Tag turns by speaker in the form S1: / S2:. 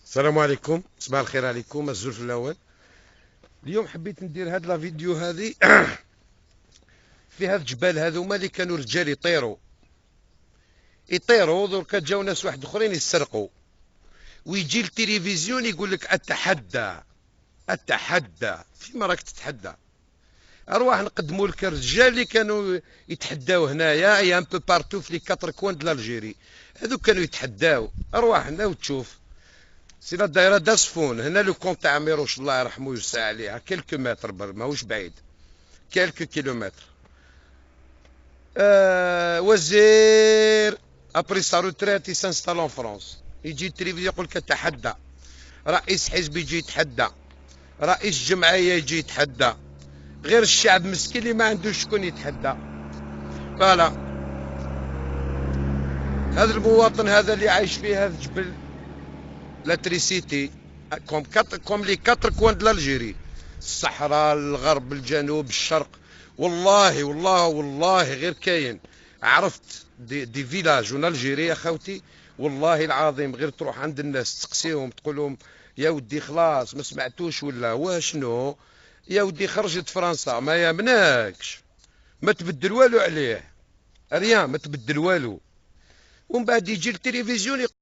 S1: السلام عليكم، صباح الخير عليكم. الزول في الاول. اليوم حبيت ندير هاد لا فيديو هذه في هاد الجبال هذوما اللي كانوا رجال يطيروا دركا جاو ناس واحد اخرين يسرقوا، ويجي التلفزيون يقول لك اتحدى فيما راك تتحدى؟ ارواح نقدموا لك الرجال اللي كانوا يتحداو هنايا اي ان بو بارتو في لي كاتر كوان د الجيري. هذو كانوا يتحداو، ارواح هنا وتشوف سي لا دايره داسفون. هنا لو كونت تاع ميروش الله يرحمه ويوسع عليها كيلكو متر ماهوش بعيد، كيلكو كيلومتر. وزير ابري سا روتريت سانستال اون فرونس، يجي التلفزيون يقول لك تحدى، رئيس حزب يجي يتحدى، رئيس جمعيه يجي يتحدى، غير الشعب مسكين اللي ما عندوش شكون يتحدى. فوالا هذا المواطن هذا اللي عايش في هذا الجبل لاتريسيتي كوم لي كاتر كوان د الجيري، الصحراء، الغرب، الجنوب، الشرق. والله غير كاين. عرفت دي فيلاج اون الجيري يا خوتي، والله العظيم غير تروح عند الناس تسقسيهم تقول لهم يا ودي خلاص ما سمعتوش ولا واشنو، يا ودي خرجت فرنسا ما يامنكش، ما تبدل والو عليه، ريان ما تبدل والو. ومن بعد يجي التلفزيون